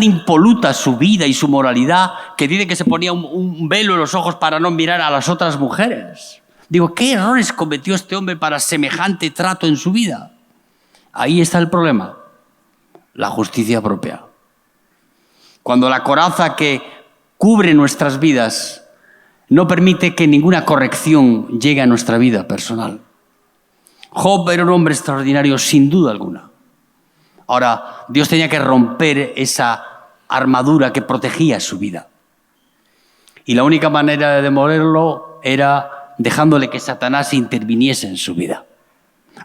impoluta su vida y su moralidad que dice que se ponía un velo en los ojos para no mirar a las otras mujeres. Digo, ¿qué errores cometió este hombre para semejante trato en su vida? Ahí está el problema, la justicia propia. Cuando la coraza que cubre nuestras vidas no permite que ninguna corrección llegue a nuestra vida personal. Job era un hombre extraordinario, sin duda alguna. Ahora, Dios tenía que romper esa armadura que protegía su vida. Y la única manera de demolerlo era dejándole que Satanás interviniese en su vida.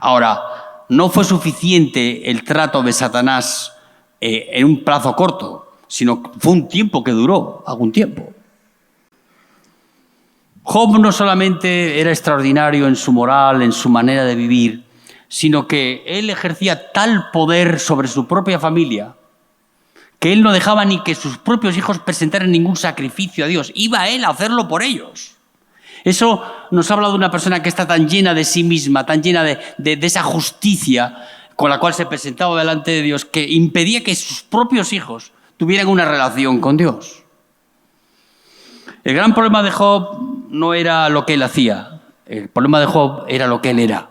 Ahora, no fue suficiente el trato de Satanás en un plazo corto, sino que fue un tiempo que duró, algún tiempo. Job no solamente era extraordinario en su moral, en su manera de vivir, sino que él ejercía tal poder sobre su propia familia que él no dejaba ni que sus propios hijos presentaran ningún sacrificio a Dios. Iba él a hacerlo por ellos. Eso nos habla de una persona que está tan llena de sí misma, tan llena de esa justicia con la cual se presentaba delante de Dios, que impedía que sus propios hijos tuvieran una relación con Dios. El gran problema de Job no era lo que él hacía. El problema de Job era lo que él era.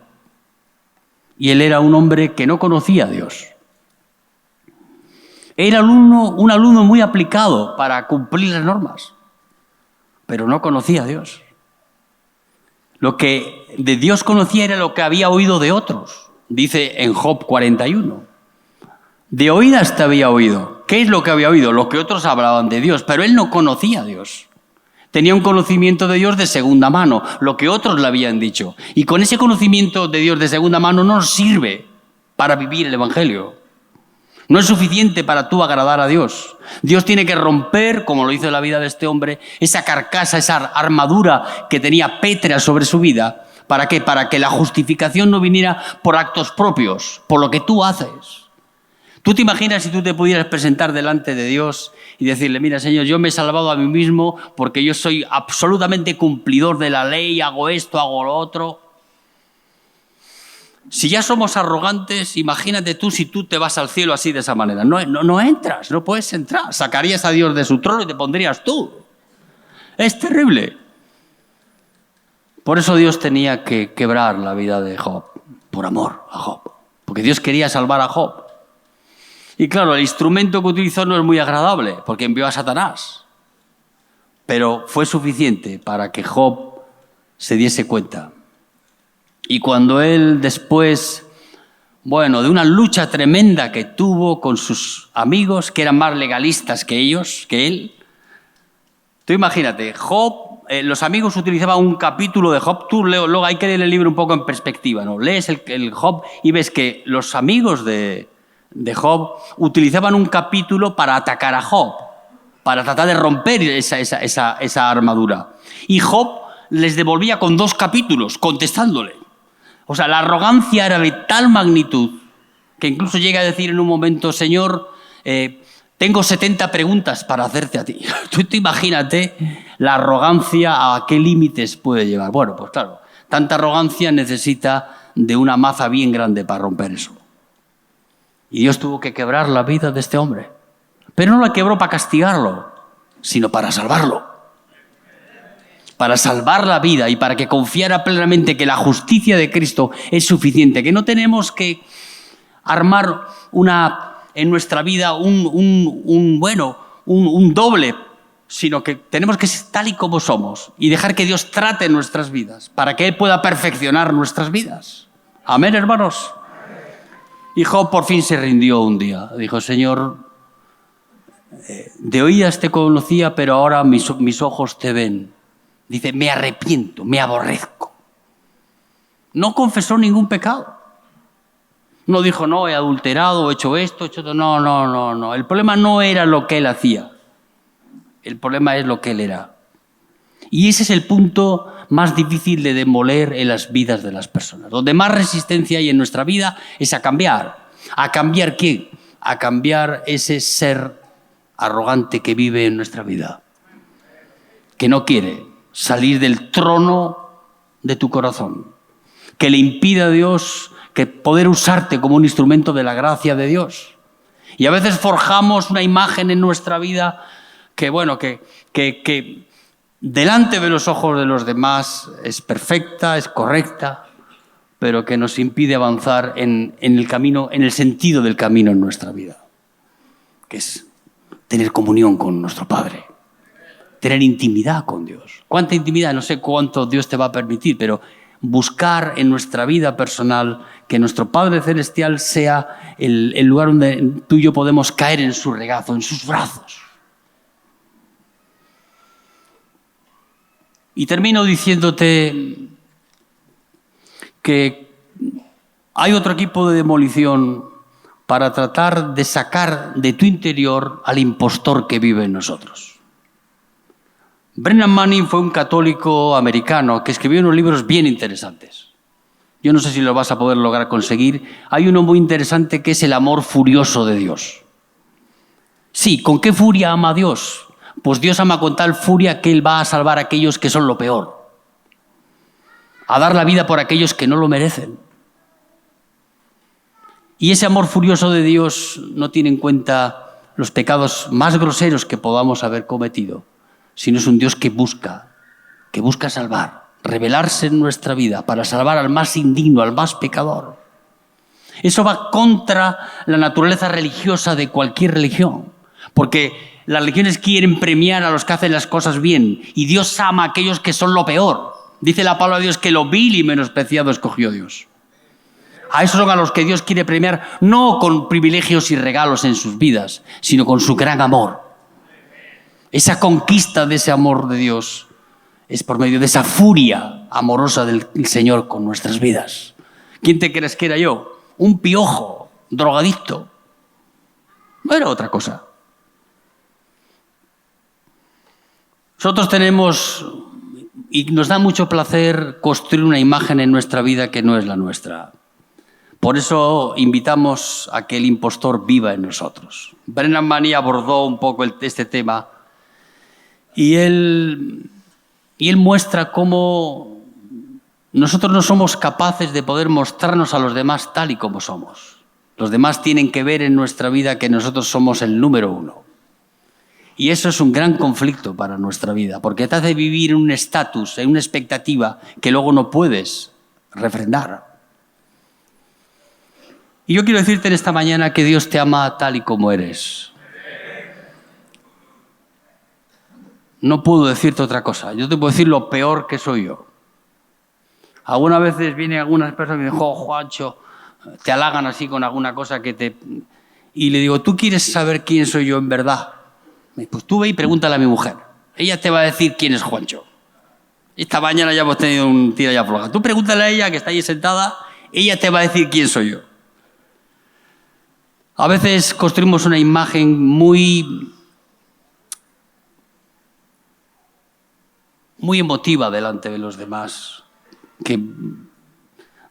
Y él era un hombre que no conocía a Dios. Era un alumno muy aplicado para cumplir las normas, pero no conocía a Dios. Lo que de Dios conocía era lo que había oído de otros. Dice en Job 41. De oídas te había oído. ¿Qué es lo que había oído? Lo que otros hablaban de Dios, pero él no conocía a Dios. Tenía un conocimiento de Dios de segunda mano, lo que otros le habían dicho. Y con ese conocimiento de Dios de segunda mano no nos sirve para vivir el Evangelio. No es suficiente para tú agradar a Dios. Dios tiene que romper, como lo hizo en la vida de este hombre, esa carcasa, esa armadura que tenía pétrea sobre su vida. ¿Para qué? Para que la justificación no viniera por actos propios, por lo que tú haces. ¿Tú te imaginas si tú te pudieras presentar delante de Dios y decirle, mira, Señor, yo me he salvado a mí mismo porque yo soy absolutamente cumplidor de la ley, hago esto, hago lo otro? Si ya somos arrogantes, imagínate tú si tú te vas al cielo así de esa manera. No entras, no puedes entrar. Sacarías a Dios de su trono y te pondrías tú. Es terrible. Por eso Dios tenía que quebrar la vida de Job, por amor a Job. Porque Dios quería salvar a Job. Y claro, el instrumento que utilizó no es muy agradable, porque envió a Satanás. Pero fue suficiente para que Job se diese cuenta. Y cuando él después, bueno, de una lucha tremenda que tuvo con sus amigos, que eran más legalistas que ellos, que él, tú imagínate, Job, los amigos utilizaban un capítulo de Job, tú luego hay que leer el libro un poco en perspectiva, ¿no? Lees el Job y ves que los amigos de Job utilizaban un capítulo para atacar a Job, para tratar de romper esa armadura. Y Job les devolvía con 2 capítulos, contestándole. O sea, la arrogancia era de tal magnitud que incluso llega a decir en un momento, Señor, tengo 70 preguntas para hacerte a ti. Tú imagínate la arrogancia a qué límites puede llevar. Bueno, pues claro, tanta arrogancia necesita de una maza bien grande para romper eso. Y Dios tuvo que quebrar la vida de este hombre. Pero no la quebró para castigarlo, sino para salvarlo. Para salvar la vida y para que confiara plenamente que la justicia de Cristo es suficiente, que no tenemos que armar en nuestra vida un doble, sino que tenemos que ser tal y como somos y dejar que Dios trate nuestras vidas para que Él pueda perfeccionar nuestras vidas. Amén, hermanos. Y Job por fin se rindió un día. Dijo, Señor, de oídas te conocía, pero ahora mis ojos te ven. Dice, me arrepiento, me aborrezco. No confesó ningún pecado. No dijo, no, he adulterado, he hecho esto, he hecho esto. No. El problema no era lo que él hacía. El problema es lo que él era. Y ese es el punto más difícil de demoler en las vidas de las personas. Donde más resistencia hay en nuestra vida es a cambiar. ¿A cambiar qué? A cambiar ese ser arrogante que vive en nuestra vida. Que no quiere salir del trono de tu corazón, que le impida a Dios que poder usarte como un instrumento de la gracia de Dios. Y a veces forjamos una imagen en nuestra vida que delante de los ojos de los demás es perfecta, es correcta, pero que nos impide avanzar en el camino, en el sentido del camino en nuestra vida, que es tener comunión con nuestro Padre. Tener intimidad con Dios. ¿Cuánta intimidad? No sé cuánto Dios te va a permitir, pero buscar en nuestra vida personal que nuestro Padre Celestial sea el lugar donde tú y yo podemos caer en su regazo, en sus brazos. Y termino diciéndote que hay otro equipo de demolición para tratar de sacar de tu interior al impostor que vive en nosotros. Brennan Manning fue un católico americano que escribió unos libros bien interesantes. Yo no sé si lo vas a poder lograr conseguir. Hay uno muy interesante que es El amor furioso de Dios. Sí, ¿con qué furia ama a Dios? Pues Dios ama con tal furia que Él va a salvar a aquellos que son lo peor. A dar la vida por aquellos que no lo merecen. Y ese amor furioso de Dios no tiene en cuenta los pecados más groseros que podamos haber cometido, sino es un Dios que busca salvar, revelarse en nuestra vida para salvar al más indigno, al más pecador. Eso va contra la naturaleza religiosa de cualquier religión, porque las religiones quieren premiar a los que hacen las cosas bien y Dios ama a aquellos que son lo peor. Dice la palabra de Dios que lo vil y menospreciado escogió Dios. A esos son a los que Dios quiere premiar, no con privilegios y regalos en sus vidas, sino con su gran amor. Esa conquista de ese amor de Dios es por medio de esa furia amorosa del Señor con nuestras vidas. ¿Quién te crees que era yo? Un piojo, drogadicto. No era otra cosa. Nosotros tenemos, y nos da mucho placer, construir una imagen en nuestra vida que no es la nuestra. Por eso invitamos a que el impostor viva en nosotros. Brennan Manning abordó un poco este tema. Y él muestra cómo nosotros no somos capaces de poder mostrarnos a los demás tal y como somos. Los demás tienen que ver en nuestra vida que nosotros somos el número 1. Y eso es un gran conflicto para nuestra vida, porque te hace vivir en un estatus, en una expectativa que luego no puedes refrendar. Y yo quiero decirte en esta mañana que Dios te ama tal y como eres. No puedo decirte otra cosa. Yo te puedo decir lo peor que soy yo. Algunas veces vienen algunas personas y me dicen, "Jo, Juancho", te halagan así con alguna cosa que te... Y le digo, ¿tú quieres saber quién soy yo en verdad? Pues tú ve y pregúntale a mi mujer. Ella te va a decir quién es Juancho. Esta mañana ya hemos tenido un tira y afloja. Tú pregúntale a ella, que está ahí sentada, ella te va a decir quién soy yo. A veces construimos una imagen muy emotiva delante de los demás, que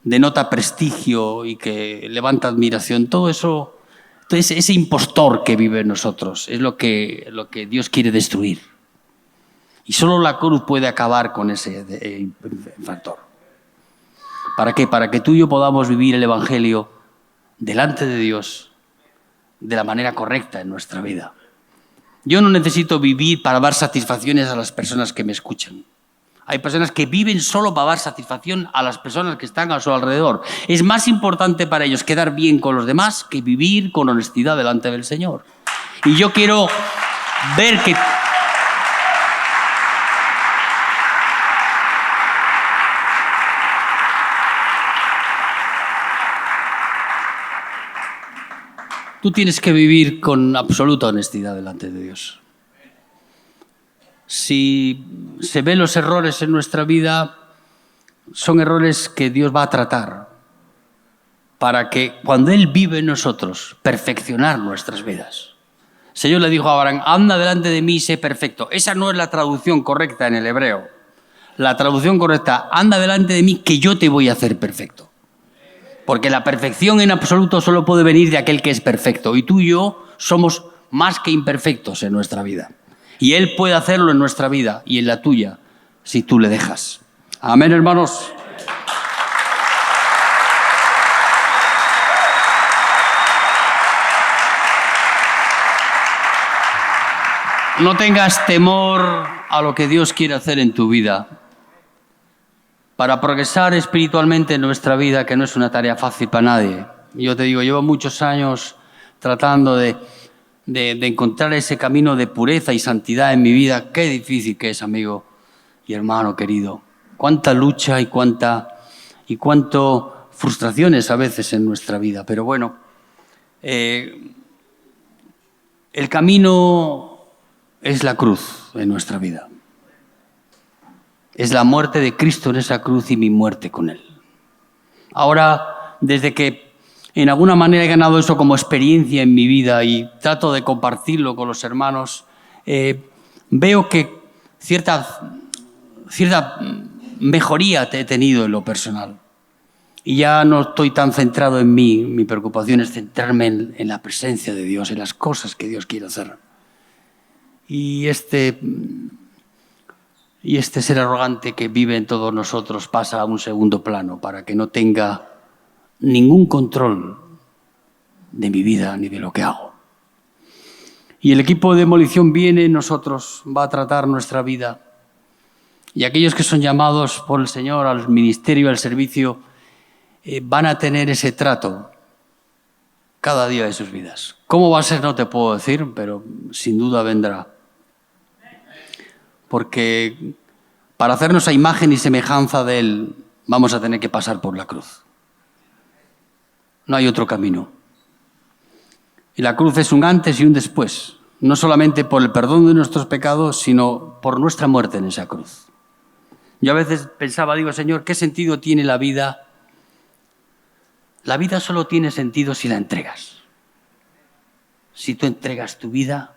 denota prestigio y que levanta admiración. Todo eso, entonces ese impostor que vive en nosotros es lo que Dios quiere destruir. Y solo la cruz puede acabar con ese factor. ¿Para qué? Para que tú y yo podamos vivir el Evangelio delante de Dios de la manera correcta en nuestra vida. Yo no necesito vivir para dar satisfacciones a las personas que me escuchan. Hay personas que viven solo para dar satisfacción a las personas que están a su alrededor. Es más importante para ellos quedar bien con los demás que vivir con honestidad delante del Señor. Y yo quiero ver que... Tú tienes que vivir con absoluta honestidad delante de Dios. Si se ven los errores en nuestra vida, son errores que Dios va a tratar para que cuando Él vive en nosotros, perfeccionar nuestras vidas. El Señor le dijo a Abraham, anda delante de mí y sé perfecto. Esa no es la traducción correcta en el hebreo. La traducción correcta, anda delante de mí que yo te voy a hacer perfecto. Porque la perfección en absoluto solo puede venir de aquel que es perfecto. Y tú y yo somos más que imperfectos en nuestra vida. Y Él puede hacerlo en nuestra vida y en la tuya, si tú le dejas. Amén, hermanos. No tengas temor a lo que Dios quiere hacer en tu vida. Para progresar espiritualmente en nuestra vida, que no es una tarea fácil para nadie. Yo te digo, llevo muchos años tratando de encontrar ese camino de pureza y santidad en mi vida. Qué difícil que es, amigo y hermano querido. Cuánta lucha y cuánto frustraciones a veces en nuestra vida. Pero bueno, el camino es la cruz en nuestra vida. Es la muerte de Cristo en esa cruz y mi muerte con Él. Ahora, desde que en alguna manera he ganado eso como experiencia en mi vida y trato de compartirlo con los hermanos, veo que cierta mejoría he tenido en lo personal. Y ya no estoy tan centrado en mí. Mi preocupación es centrarme en la presencia de Dios, en las cosas que Dios quiere hacer. Y este ser arrogante que vive en todos nosotros pasa a un segundo plano para que no tenga ningún control de mi vida ni de lo que hago. Y el equipo de demolición viene en nosotros, va a tratar nuestra vida. Y aquellos que son llamados por el Señor al ministerio, al servicio, van a tener ese trato cada día de sus vidas. ¿Cómo va a ser? No te puedo decir, pero sin duda vendrá. Porque para hacernos a imagen y semejanza de Él, vamos a tener que pasar por la cruz. No hay otro camino. Y la cruz es un antes y un después, no solamente por el perdón de nuestros pecados, sino por nuestra muerte en esa cruz. Yo a veces pensaba, digo, Señor, ¿qué sentido tiene la vida? La vida solo tiene sentido si la entregas. Si tú entregas tu vida,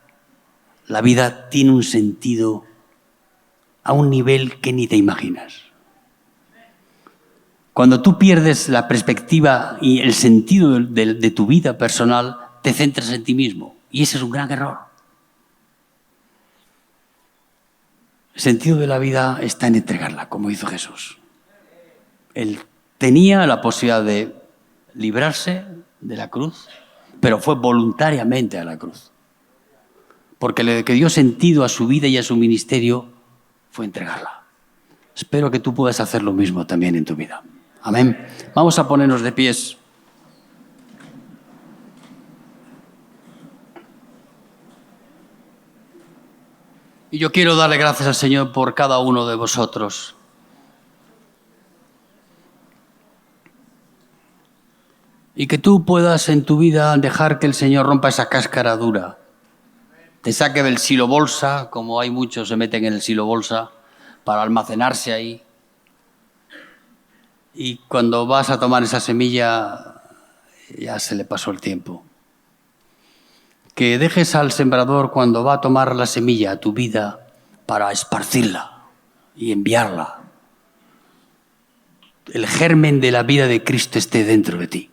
la vida tiene un sentido a un nivel que ni te imaginas. Cuando tú pierdes la perspectiva y el sentido de tu vida personal, te centras en ti mismo. Y ese es un gran error. El sentido de la vida está en entregarla, como hizo Jesús. Él tenía la posibilidad de librarse de la cruz, pero fue voluntariamente a la cruz. Porque lo que dio sentido a su vida y a su ministerio fue entregarla. Espero que tú puedas hacer lo mismo también en tu vida. Amén. Vamos a ponernos de pies. Y yo quiero darle gracias al Señor por cada uno de vosotros. Y que tú puedas en tu vida dejar que el Señor rompa esa cáscara dura. Te saque del silo bolsa, como hay muchos se meten en el silo bolsa, para almacenarse ahí. Y cuando vas a tomar esa semilla, ya se le pasó el tiempo. Que dejes al sembrador cuando va a tomar la semilla a tu vida para esparcirla y enviarla. El germen de la vida de Cristo esté dentro de ti.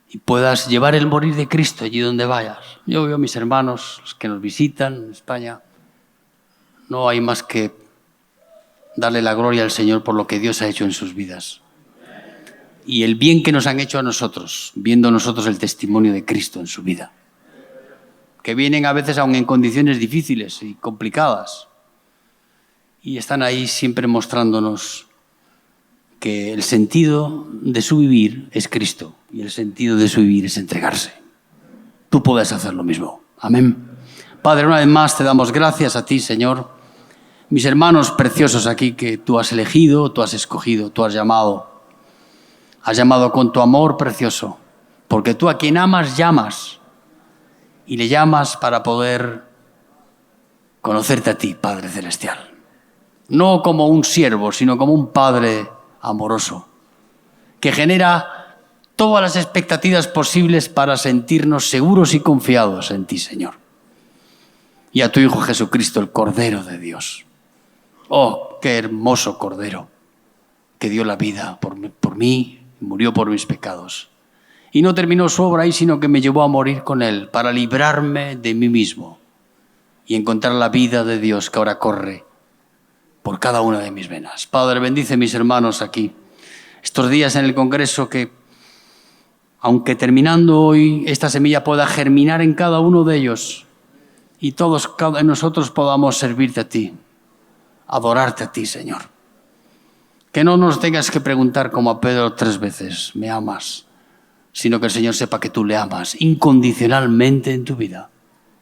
Y puedas llevar el morir de Cristo allí donde vayas. Yo veo a mis hermanos, los que nos visitan en España, no hay más que darle la gloria al Señor por lo que Dios ha hecho en sus vidas. Y el bien que nos han hecho a nosotros, viendo nosotros el testimonio de Cristo en su vida. Que vienen a veces aún en condiciones difíciles y complicadas. Y están ahí siempre mostrándonos que el sentido de su vivir es Cristo y el sentido de su vivir es entregarse. Tú puedes hacer lo mismo. Amén. Padre, una vez más te damos gracias a ti, Señor. Mis hermanos preciosos aquí que tú has elegido, tú has escogido, tú has llamado. Has llamado con tu amor precioso, porque tú a quien amas llamas y le llamas para poder conocerte a ti, Padre Celestial. No como un siervo, sino como un Padre amoroso, que genera todas las expectativas posibles para sentirnos seguros y confiados en ti, Señor. Y a tu Hijo Jesucristo, el Cordero de Dios. Oh, qué hermoso Cordero, que dio la vida por mí, murió por mis pecados. Y no terminó su obra ahí, sino que me llevó a morir con Él, para librarme de mí mismo y encontrar la vida de Dios que ahora corre por cada una de mis venas. Padre, bendice a mis hermanos aquí. Estos días en el Congreso que, aunque terminando hoy, esta semilla pueda germinar en cada uno de ellos y todos, cada de nosotros podamos servirte a ti, adorarte a ti, Señor. Que no nos tengas que preguntar como a Pedro 3 veces, ¿me amas? Sino que el Señor sepa que tú le amas incondicionalmente en tu vida,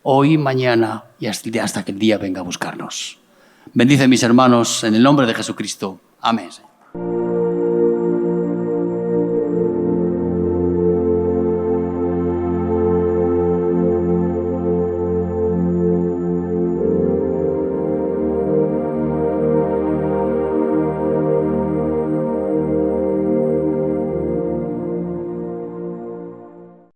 hoy, mañana y hasta que el día venga a buscarnos. Bendice a mis hermanos en el nombre de Jesucristo. Amén.